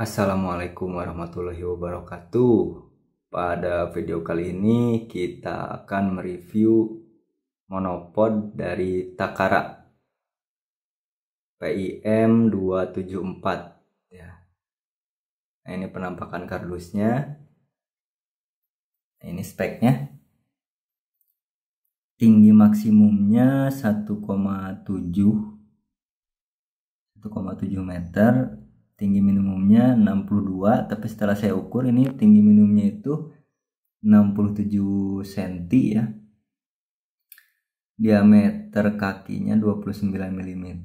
Assalamualaikum warahmatullahi wabarakatuh. Pada video kali ini kita akan mereview monopod dari Takara PIM 274 ya. Nah, ini penampakan kardusnya. Ini speknya. Tinggi maksimumnya 1,7 meter. Tinggi minimumnya 62, tapi setelah saya ukur ini tinggi minimumnya itu 67 cm ya. Diameter kakinya 29 mm,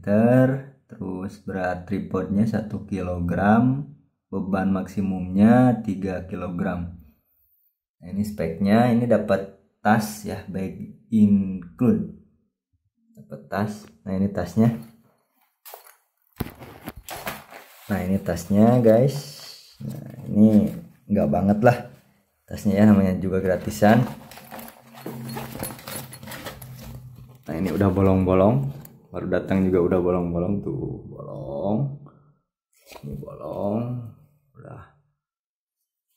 terus berat tripodnya 1 kg, beban maksimumnya 3 kg. Nah, ini speknya, ini dapat tas ya, bag include. Dapat tas. Nah, ini tasnya. Nah, ini tasnya guys. Nah, ini enggak banget lah tasnya ya, namanya juga gratisan. Nah, ini udah bolong-bolong, baru datang juga udah bolong-bolong tuh, bolong. Ini bolong, udah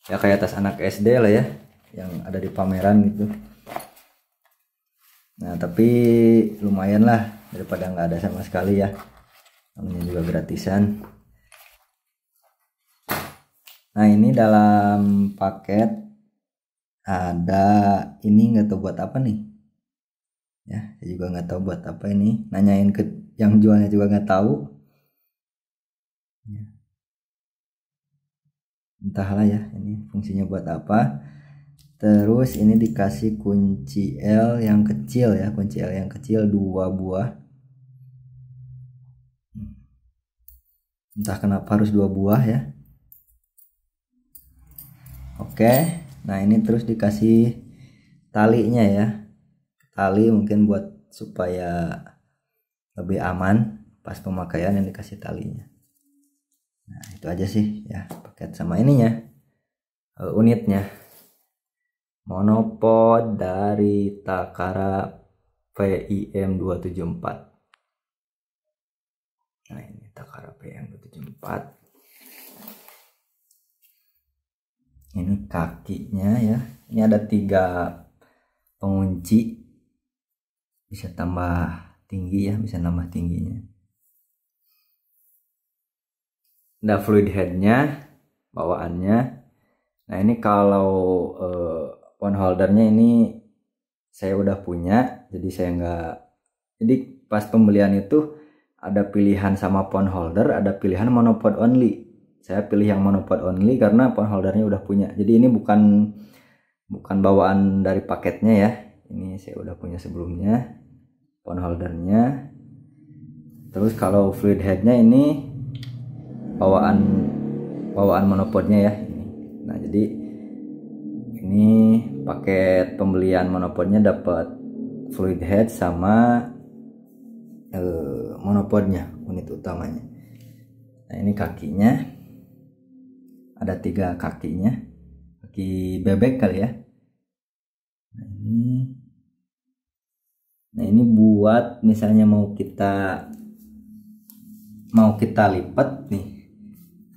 ya kayak tas anak SD lah ya, yang ada di pameran gitu. Nah, tapi lumayan lah daripada nggak ada sama sekali ya, namanya juga gratisan. Nah, ini dalam paket ada ini, nggak tahu buat apa nih ya, saya juga nggak tahu buat apa ini, nanyain ke yang jualnya juga nggak tahu ya. Entahlah ya ini fungsinya buat apa. Terus ini dikasih kunci L yang kecil ya, kunci L yang kecil 2 buah. Entah kenapa harus 2 buah ya. Oke, nah ini terus dikasih talinya ya, tali mungkin buat supaya lebih aman pas pemakaian, yang dikasih talinya. Nah, itu aja sih ya paket sama ininya, unitnya. Monopod dari Takara PIM 274. Nah, ini Takara PIM 274. Ini kakinya ya, ini ada 3 pengunci, bisa tambah tinggi ya, bisa nambah tingginya. Ada fluid headnya, bawaannya. Nah, ini kalau phone holdernya ini saya udah punya, jadi saya nggak, jadi pas pembelian itu ada pilihan sama phone holder, ada pilihan monopod only. Saya pilih yang monopod only karena phone holdernya udah punya. Jadi ini bukan bawaan dari paketnya ya. Ini saya udah punya sebelumnya phone holdernya. Terus kalau fluid headnya ini bawaan monopodnya ya. Nah, jadi ini paket pembelian monopodnya dapat fluid head sama monopodnya, unit utamanya. Nah, ini kakinya. Ada 3 kakinya, kaki bebek kali ya. Nah, ini buat misalnya mau kita lipat nih.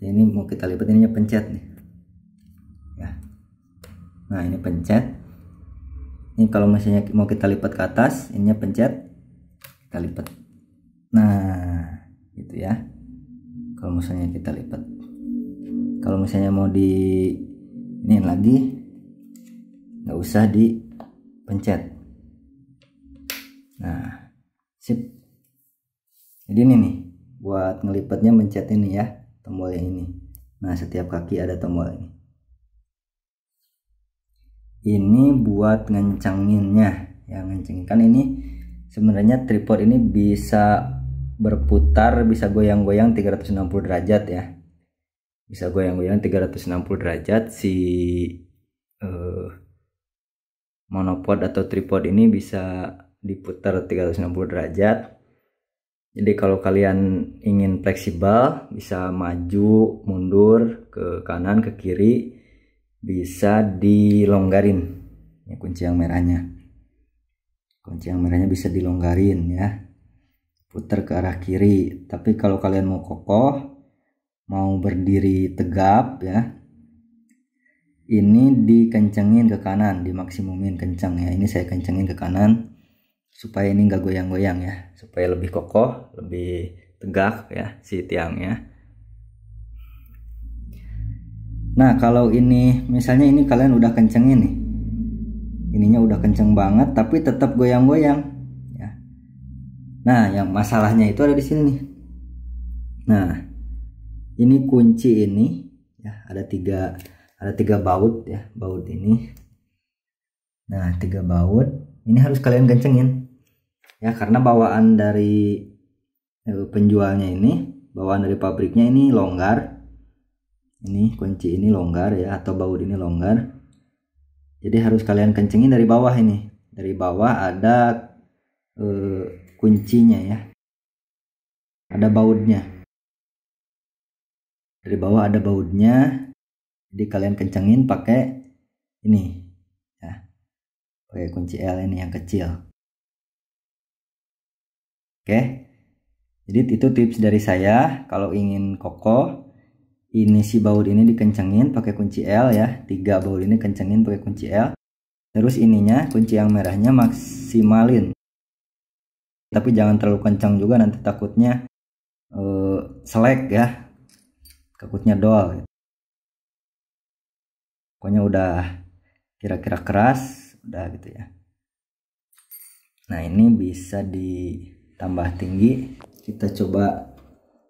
Ini mau kita lipat, ininya pencet nih. Ya. Nah, ini pencet. Ini kalau misalnya mau kita lipat ke atas, ininya pencet, kita lipat. Nah, gitu ya. Kalau misalnya kita lipat. Kalau misalnya mau di ini lagi, nggak usah dipencet. Nah, sip. Jadi ini nih buat ngelipatnya, mencet ini ya, tombolnya ini. Nah, setiap kaki ada tombol ini. Ini buat ngencenginnya ya, ngencengin. Kan ini sebenarnya tripod ini bisa berputar, bisa goyang-goyang 360 derajat ya. Bisa goyang-goyang 360 derajat. Si monopod atau tripod ini bisa diputar 360 derajat. Jadi kalau kalian ingin fleksibel, bisa maju mundur ke kanan ke kiri, bisa dilonggarin ya. Kunci yang merahnya bisa dilonggarin ya, putar ke arah kiri. Tapi kalau kalian mau kokoh, mau berdiri tegap ya, ini dikencengin ke kanan, dimaksimumin kencang ya. Ini saya kencengin ke kanan supaya ini nggak goyang-goyang ya, supaya lebih kokoh, lebih tegak ya si tiangnya. Nah kalau ini misalnya ini kalian udah kencengin nih, ininya udah kenceng banget tapi tetap goyang-goyang ya. Nah yang masalahnya itu ada di sini nih. Nah ini kunci ini ya, ada tiga baut ya, baut ini. Nah 3 baut ini harus kalian kencengin ya, karena bawaan dari penjualnya ini, bawaan dari pabriknya ini longgar. Ini kunci ini longgar ya, atau baut ini longgar. Jadi harus kalian kencengin dari bawah ini. Dari bawah ada kuncinya ya, ada bautnya. Dari bawah ada bautnya. Jadi kalian kencengin pakai ini ya, pakai kunci L ini yang kecil. Oke, jadi itu tips dari saya. Kalau ingin kokoh, ini si baut ini dikencengin pakai kunci L ya, 3 baut ini kencengin pakai kunci L. Terus ininya, kunci yang merahnya maksimalin, tapi jangan terlalu kencang juga, nanti takutnya selek ya, takutnya dol. Pokoknya udah kira-kira keras, udah gitu ya. Nah ini bisa ditambah tinggi, kita coba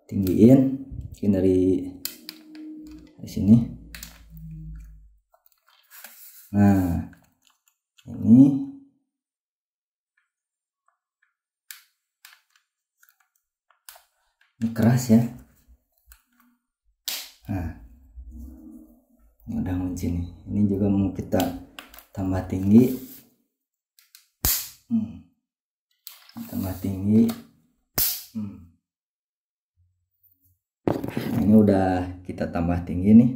tinggiin mungkin dari sini. Nah ini keras ya. Nah ini udah ngunci nih. Ini juga mau kita tambah tinggi. Tambah tinggi. Ini udah kita tambah tinggi nih.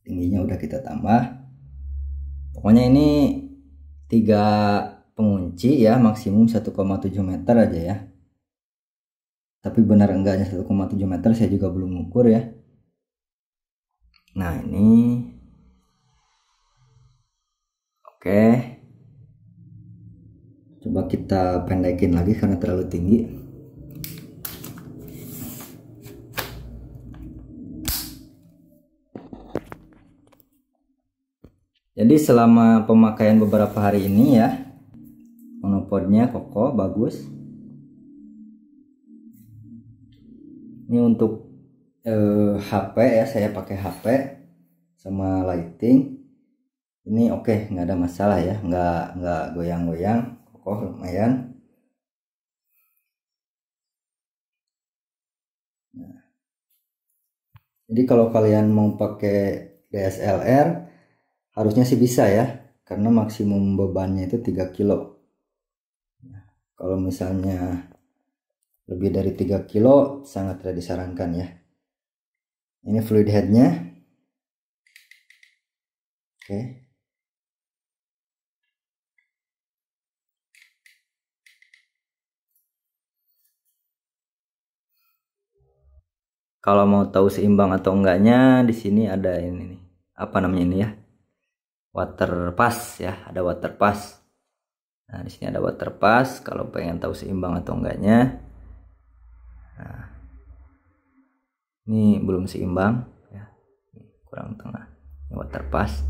Tingginya udah kita tambah. Pokoknya ini 3 pengunci ya, maksimum 1,7 meter aja ya. Tapi benar enggaknya 1,7 meter saya juga belum ukur ya. Nah ini oke, coba kita pendekin lagi karena terlalu tinggi. Jadi selama pemakaian beberapa hari ini ya, monopodnya kokoh, bagus. Ini untuk HP ya, saya pakai HP sama lighting. Ini oke, nggak ada masalah ya, nggak goyang-goyang, kokoh lumayan. Nah, jadi kalau kalian mau pakai DSLR harusnya sih bisa ya, karena maksimum bebannya itu 3 kilo. Nah, kalau misalnya lebih dari 3 kilo sangat tidak disarankan ya. Ini fluid headnya. Oke. Kalau mau tahu seimbang atau enggaknya, di sini ada ini nih. Apa namanya ini ya? Water pass ya, ada water pass. Nah, di sini ada water pass kalau pengen tahu seimbang atau enggaknya. Nah, ini belum seimbang ya, kurang tengah. Ini water pass.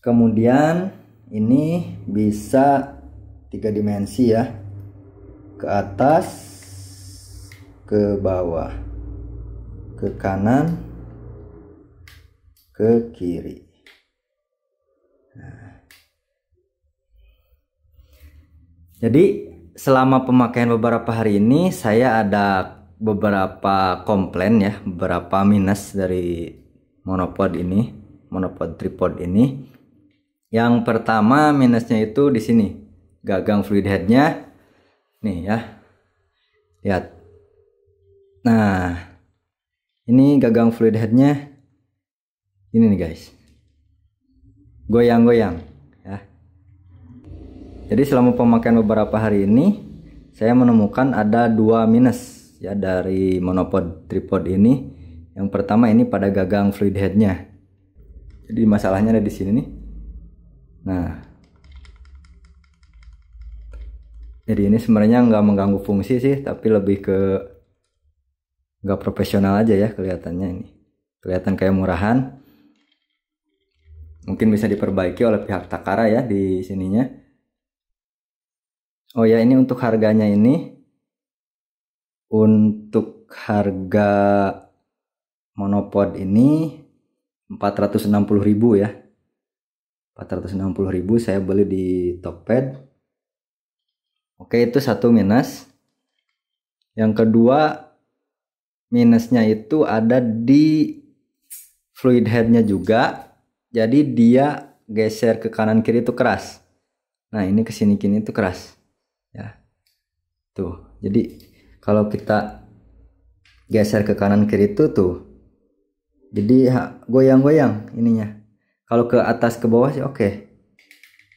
Kemudian ini bisa 3 dimensi ya, ke atas, ke bawah, ke kanan, ke kiri. Nah, jadi selama pemakaian beberapa hari ini saya ada beberapa komplain ya, beberapa minus dari monopod ini, monopod tripod ini. Yang pertama minusnya itu di sini, gagang fluid headnya nih ya, lihat. Nah ini gagang fluid headnya ini nih guys, goyang-goyang ya. Jadi selama pemakaian beberapa hari ini saya menemukan ada 2 minus ya dari monopod tripod ini. Yang pertama ini pada gagang fluid headnya. Jadi masalahnya ada di sini nih. Nah, jadi ini sebenarnya nggak mengganggu fungsi sih, tapi lebih ke nggak profesional aja ya kelihatannya ini. Kelihatan kayak murahan. Mungkin bisa diperbaiki oleh pihak Takara ya di sininya. Oh ya, ini untuk harganya ini. Untuk harga monopod ini 460.000 ya. 460.000 saya beli di Tokped. Oke, itu satu minus. Yang kedua minusnya itu ada di fluid headnya juga. Jadi dia geser ke kanan kiri itu keras. Nah, ini ke sini kini itu keras. Ya. Tuh. Jadi kalau kita geser ke kanan kiri itu tuh. Jadi goyang-goyang ininya. Kalau ke atas ke bawah sih oke.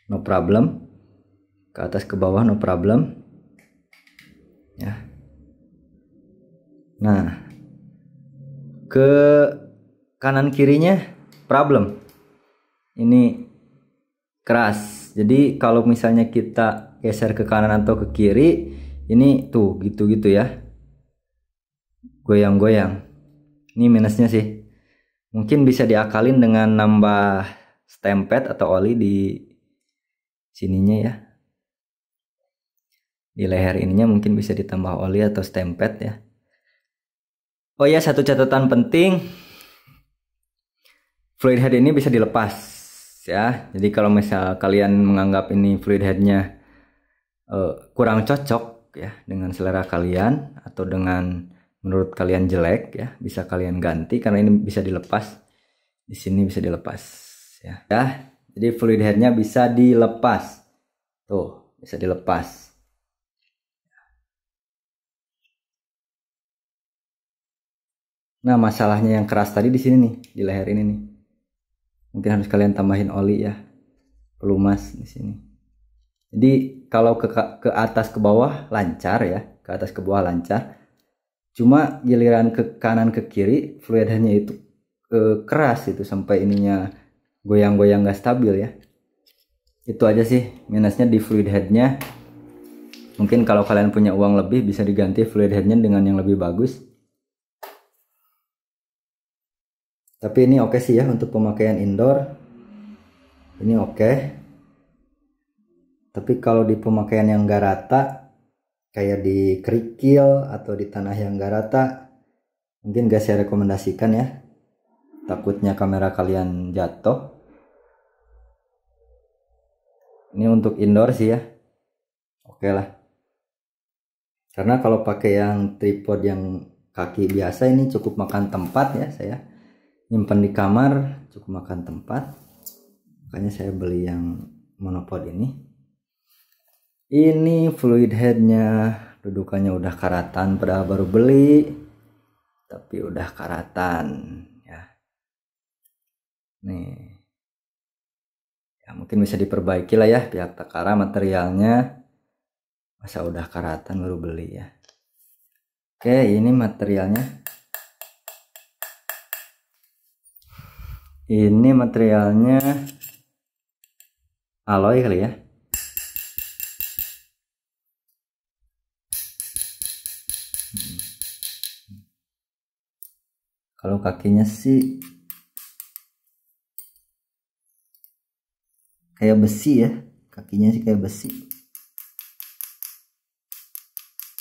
No problem. Ke atas ke bawah no problem. Ya. Nah, ke kanan kirinya problem. Ini keras. Jadi kalau misalnya kita geser ke kanan atau ke kiri, ini tuh gitu-gitu ya. Goyang-goyang. Ini minusnya sih. Mungkin bisa diakalin dengan nambah stem pad atau oli di sininya ya. Di leher ininya mungkin bisa ditambah oli atau stem pad ya. Oh ya, satu catatan penting. Fluid head ini bisa dilepas ya. Jadi kalau misal kalian menganggap ini fluid headnya kurang cocok ya dengan selera kalian atau dengan menurut kalian jelek ya, bisa kalian ganti karena ini bisa dilepas. Di sini bisa dilepas ya. Jadi fluid headnya bisa dilepas. Tuh, bisa dilepas. Nah, masalahnya yang keras tadi di sini nih, di leher ini nih. Mungkin harus kalian tambahin oli ya. Pelumas di sini. Jadi kalau ke atas ke bawah lancar ya, ke atas ke bawah lancar. Cuma giliran ke kanan ke kiri fluid headnya itu keras itu sampai ininya goyang-goyang gak stabil ya. Itu aja sih minusnya di fluid headnya. Mungkin kalau kalian punya uang lebih bisa diganti fluid headnya dengan yang lebih bagus. Tapi ini oke sih ya untuk pemakaian indoor. Ini oke. Tapi kalau di pemakaian yang gak rata, kayak di kerikil atau di tanah yang gak rata, mungkin gak saya rekomendasikan ya. Takutnya kamera kalian jatuh. Ini untuk indoor sih ya. Oke lah. Karena kalau pakai yang tripod yang kaki biasa ini cukup makan tempat ya saya. Nyimpen di kamar cukup makan tempat. Makanya saya beli yang monopod ini. Ini fluid headnya dudukannya udah karatan, padahal baru beli tapi udah karatan ya. Nih ya, mungkin bisa diperbaiki lah ya pihak Takara materialnya. Masa udah karatan baru beli ya. Oke, ini materialnya. Ini materialnya alloy kali ya. Kalau kakinya sih kayak besi ya, kakinya sih kayak besi.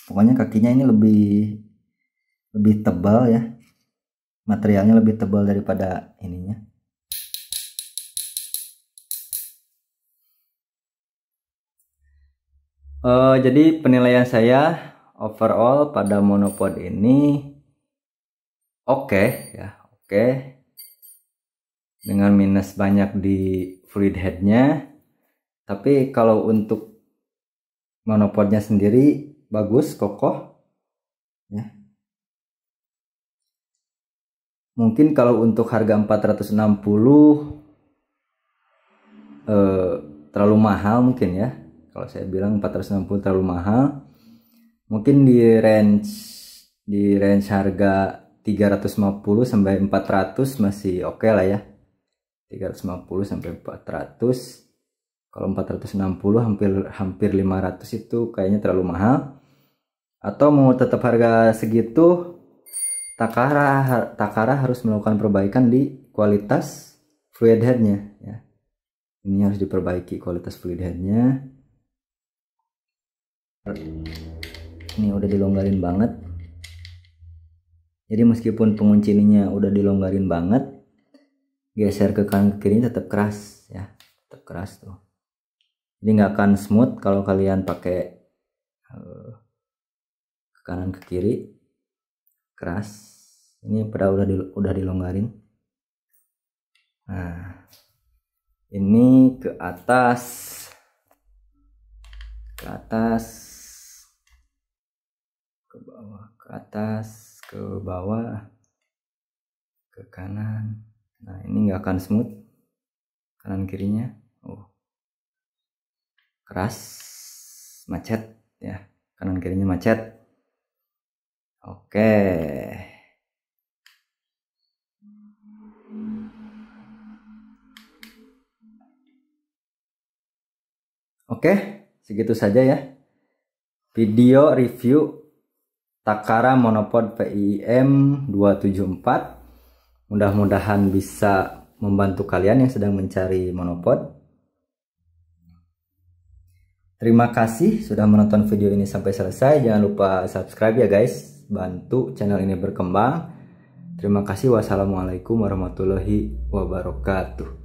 Pokoknya kakinya ini lebih tebal ya, materialnya lebih tebal daripada ininya. Jadi penilaian saya overall pada monopod ini oke ya, oke. Dengan minus banyak di fluid headnya, tapi kalau untuk monopodnya sendiri bagus, kokoh ya. Mungkin kalau untuk harga 460 terlalu mahal mungkin ya. Kalau saya bilang 460 terlalu mahal. Mungkin di range di range harga 350 sampai 400 masih oke lah ya. 350 sampai 400. Kalau 460 hampir 500 itu kayaknya terlalu mahal. Atau mau tetap harga segitu, Takara harus melakukan perbaikan di kualitas fluid headnya ya. Ini harus diperbaiki kualitas fluid headnya. Ini udah dilonggarin banget. Jadi meskipun pengunci ininya udah dilonggarin banget, geser ke kanan ke kiri tetap keras ya, tetap keras tuh. Jadi nggak akan smooth kalau kalian pakai ke kanan ke kiri, keras. Ini udah dilonggarin. Nah, ini ke atas, ke bawah, ke atas, ke bawah, ke kanan. Nah, ini nggak akan smooth kanan kirinya. Keras, macet ya, kanan kirinya macet. Oke, segitu saja ya video review Takara Monopod PIM 274. Mudah-mudahan bisa membantu kalian yang sedang mencari monopod. Terima kasih sudah menonton video ini sampai selesai. Jangan lupa subscribe ya guys, bantu channel ini berkembang. Terima kasih. Wassalamualaikum warahmatullahi wabarakatuh.